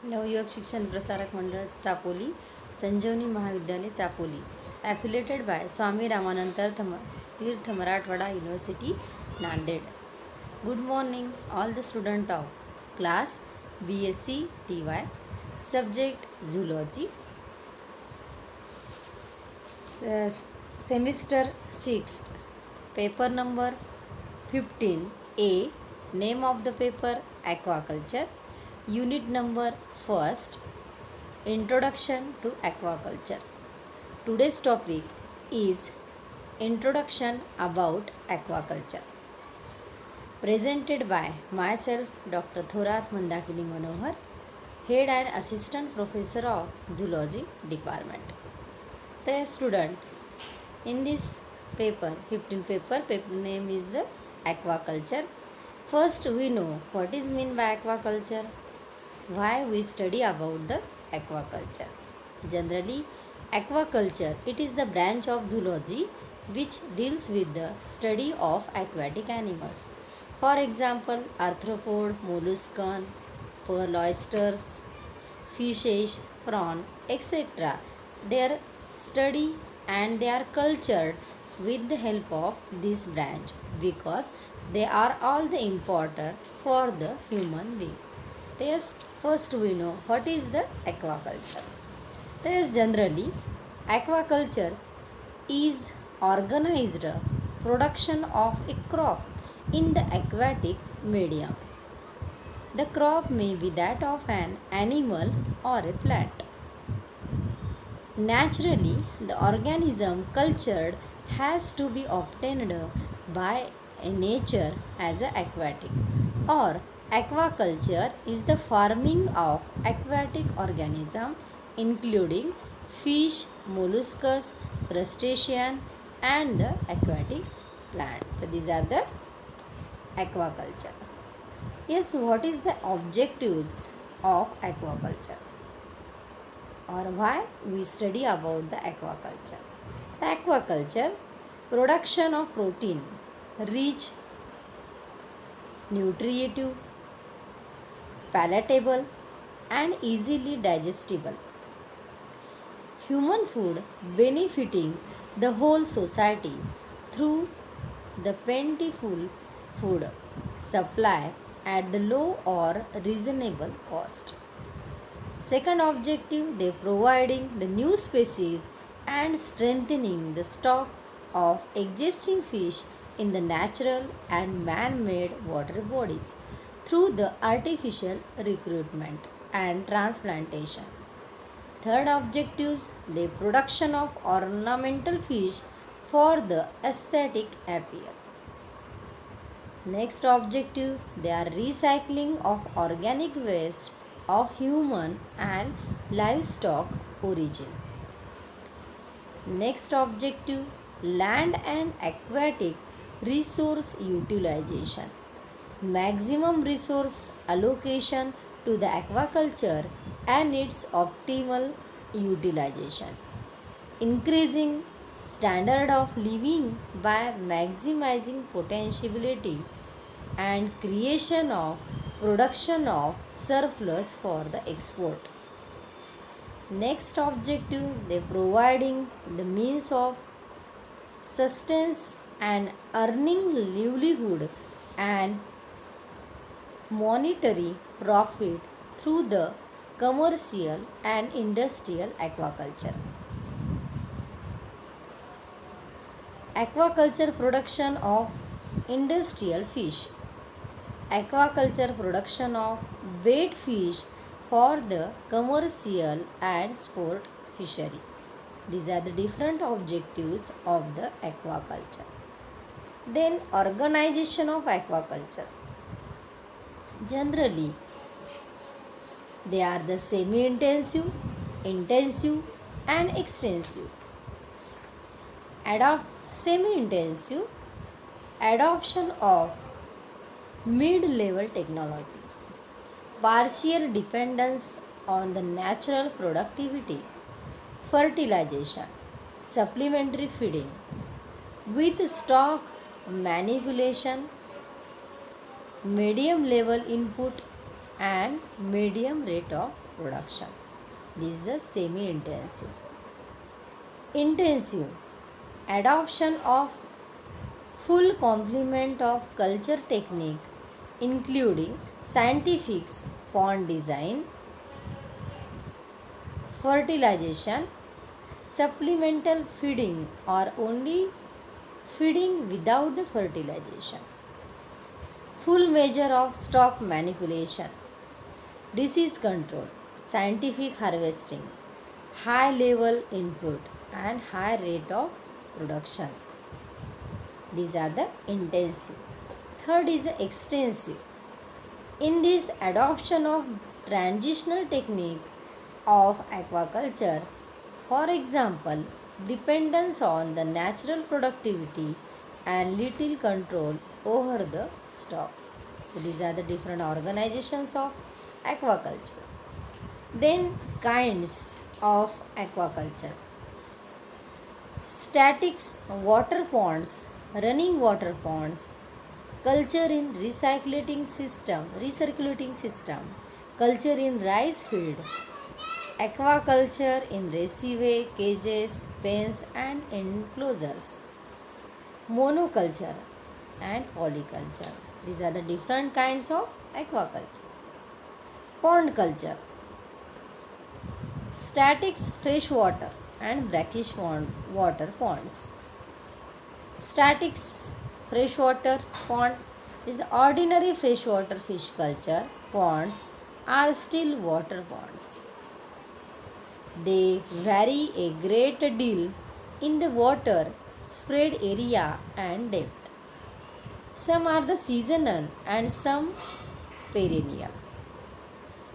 नवयुवक शिक्षण प्रसारक मंडळ चापोली, संजीवनी महाविद्यालय चापोली, ॲफिलेटेड बाय स्वामी रामानंद तीर्थ Marathwada university Nanded. Good morning all the student of class BSc TY, subject zoology, semester 6th, paper number 15A, name of the paper aquaculture, unit number 1st, introduction to aquaculture. Today's topic is introduction about aquaculture, presented by myself, Dr. Thorat Mandakini Manohar, head and assistant professor of zoology department. The student, in this paper 15 paper name is the aquaculture. First we know what is mean by aquaculture, why we study about the aquaculture. Generally, aquaculture, it is the branch of zoology which deals with the study of aquatic animals. For example, arthropod, molluscan, pearl oysters, fishes, prawn, etc. Their study and they are cultured with the help of this branch because they are all the important for the human being. Thus, first we know what is the aquaculture. Thus, generally, aquaculture is organized production of a crop in the aquatic medium. The crop may be that of an animal or a plant. Naturally, the organism cultured has to be obtained by nature as a aquatic, or aquaculture is the farming of aquatic organism including fish, molluscs, crustacean and the aquatic plant. So these are the aquaculture. Yes, what is the objectives of aquaculture, or why we study about the aquaculture? The aquaculture, production of protein, rich, nutritive, palatable and easily digestible human food benefiting the whole society through the plentiful food supply at the low or reasonable cost. Second objective, they providing the new species and strengthening the stock of existing fish in the natural and man-made water bodies through the artificial recruitment and transplantation. Third objectives, the production of ornamental fish for the aesthetic appeal. Next objective, they are recycling of organic waste of human and livestock origin. Next objective, land and aquatic resource utilization. Maximum resource allocation to the aquaculture and its optimal utilization. Increasing standard of living by maximizing potentiality and creation of production of surplus for the export. Next objective, they providing the means of sustenance and earning livelihood and monetary profit through the commercial and industrial aquaculture. Aquaculture production of industrial fish. Aquaculture production of bait fish for the commercial and sport fishery. These are the different objectives of the aquaculture. Then organization of aquaculture. Generally, they are the semi-intensive, intensive and extensive. Semi-intensive, adoption of mid-level technology, partial dependence on the natural productivity, fertilization, supplementary feeding, with stock manipulation, medium level input and medium rate of production. This is the semi-intensive. Intensive adoption of full complement of culture technique including scientific pond design, fertilization, supplemental feeding or only feeding without the fertilization, full measure of stock manipulation, disease control, scientific harvesting, high level input and high rate of production. These are the intensive. Third is the extensive. In this adoption of transitional technique of aquaculture, for example, dependence on the natural productivity and little control over the stock. So these are the different organizations of aquaculture. Then kinds of aquaculture. Statics water ponds, running water ponds, culture in recirculating system, culture in rice field, aquaculture in reservoir, cages, pens and enclosures, monoculture and polyculture. These are the different kinds of aquaculture. Pond culture, statics freshwater and brackish water ponds. Statics freshwater pond is ordinary freshwater fish culture ponds are still water ponds. They vary a great deal in the water spread area and depth. Some are the seasonal and some perennial.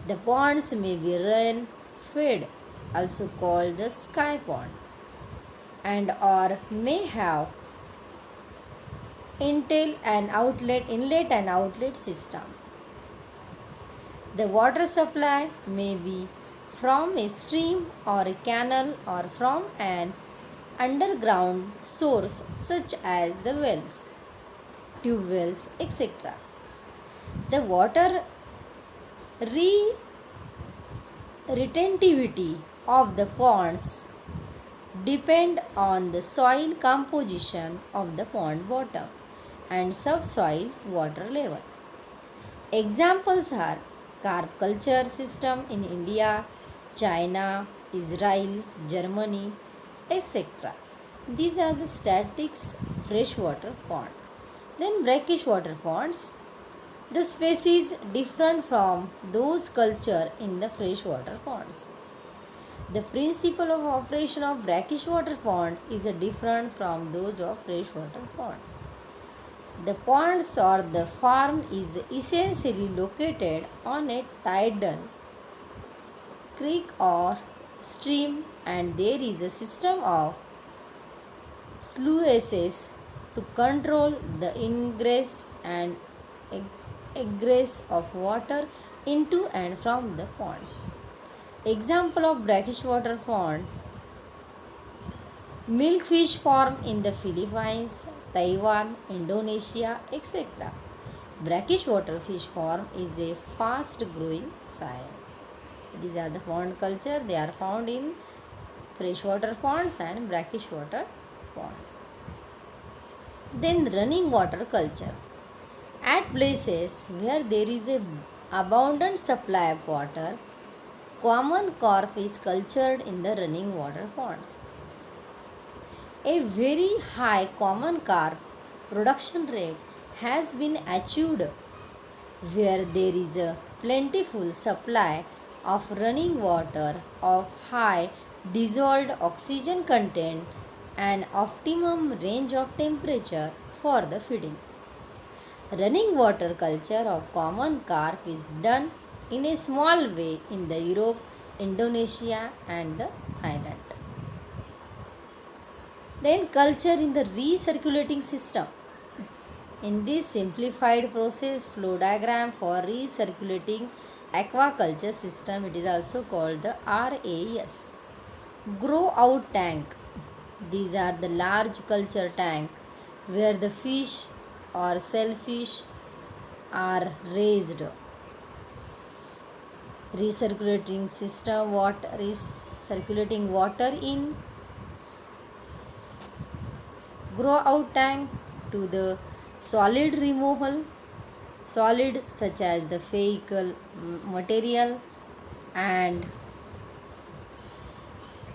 The ponds may be rain fed, also called the sky pond, and or may have inlet and outlet system. The water supply may be from a stream or a canal or from an underground source such as the wells, tube wells, etc. The water retentivity of the ponds depend on the soil composition of the pond bottom and subsoil water level. Examples are carp culture system in India, China, Israel, Germany, etc. These are the statics freshwater pond. Then brackish water ponds. The species different from those culture in the freshwater ponds. The principle of operation of brackish water pond is different from those of freshwater ponds. The ponds or the farm is essentially located on a tidal creek or stream and there is a system of sluices to control the ingress and egress of water into and from the ponds. Example of brackish water pond: milkfish farm in the Philippines, Taiwan, Indonesia, etc. Brackish water fish farm is a fast growing science. These are the pond culture. They are found in freshwater ponds and brackish water ponds. Then running water culture. At places where there is a abundant supply of water, common carp is cultured in the running water ponds. A very high common carp production rate has been achieved where there is a plentiful supply of running water of high dissolved oxygen content and optimum range of temperature for the feeding. Running water culture of common carp is done in a small way in the Europe, Indonesia and the Thailand. Then culture in the recirculating system. In this simplified process flow diagram for recirculating aquaculture system, it is also called the RAS. Grow out tank. These are the large culture tank where the fish or shellfish are raised. recirculating system, water is circulating water in grow out tank to the solid removal. Solid such as the vehicle material and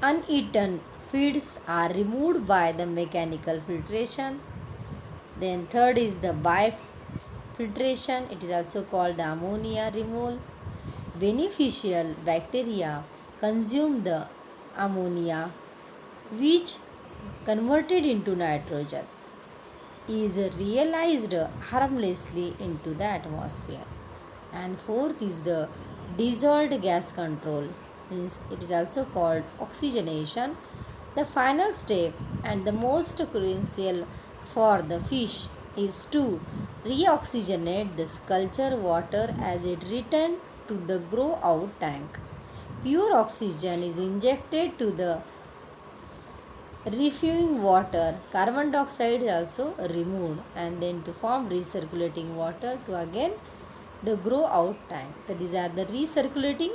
uneaten feeds are removed by the mechanical filtration. Then third is the biofiltration. It is also called the ammonia removal. Beneficial bacteria consume the ammonia, which converted into nitrogen is realized harmlessly into the atmosphere. And fourth is the dissolved gas control, means it is also called oxygenation. The final step and the most crucial for the fish is to reoxygenate the culture water as it returns to the grow out tank. Pure oxygen is injected to the refueling water. Carbon dioxide is also removed and then to form recirculating water to again the grow out tank. So these are the recirculating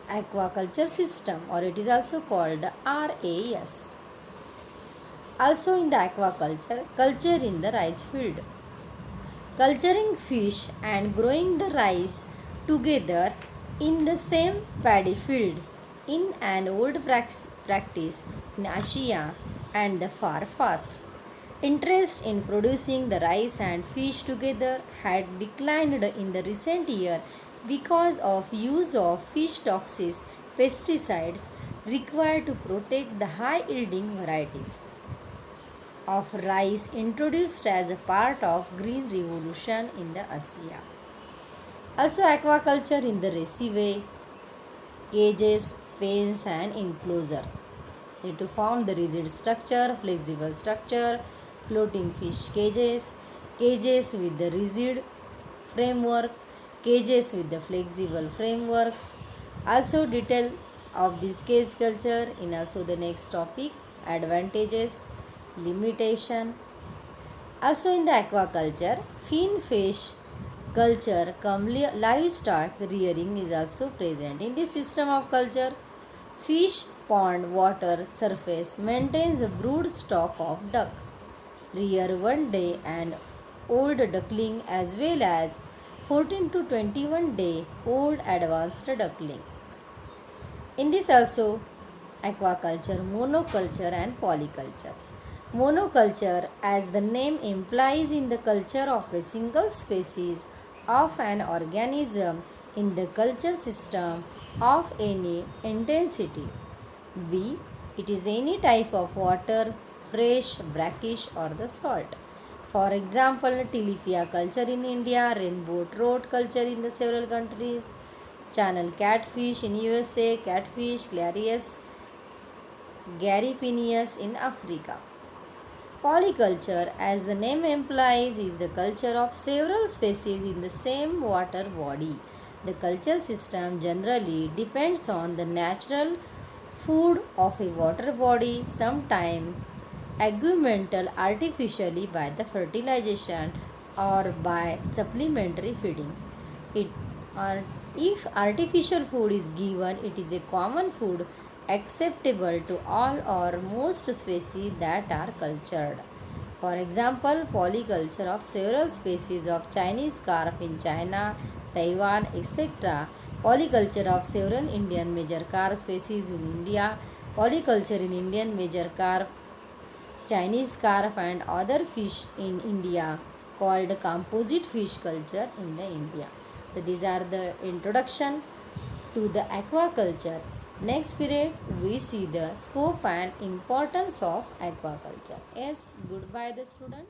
aquaculture system, or it is also called RAS. Also in the aquaculture, culture in the rice field. Culturing fish and growing the rice together in the same paddy field in an old practice in Asia and the far past. Interest in producing the rice and fish together had declined in the recent year because of use of fish toxic pesticides required to protect the high yielding varieties of rice introduced as a part of green revolution in the Asia. Also aquaculture in the recipe, cages, pens and enclosure. To form the rigid structure, flexible structure, floating fish cages, cages with the rigid framework, cages with the flexible framework. Also detail of this cage culture in also the next topic, advantages, limitation. Also in the aquaculture, fin fish culture cum livestock rearing is also present. In this system of culture, fish pond water surface maintains the brood stock of duck, rear one day and old duckling as well as 14 to 21-day old advanced duckling. In this also aquaculture, monoculture and polyculture. Monoculture, as the name implies, in the culture of a single species of an organism in the culture system of any intensity. B. It is any type of water, fresh, brackish or the salt. For example, tilapia culture in India, rainbow trout culture in the several countries, channel catfish in USA, catfish, Clarius garipineus in Africa. Polyculture, as the name implies, is the culture of several species in the same water body. The culture system generally depends on the natural food of a water body, sometimes augmented artificially by the fertilization or by supplementary feeding. It, or if artificial food is given, it is a common food acceptable to all or most species that are cultured. For example, polyculture of several species of Chinese carp in China, Taiwan, etc. Polyculture of several Indian major carp species in India. Polyculture in Indian major carp, Chinese carp and other fish in India, called composite fish culture in the India. So these are the introduction to the aquaculture. Next period we see the scope and importance of aquaculture. Yes, goodbye the student.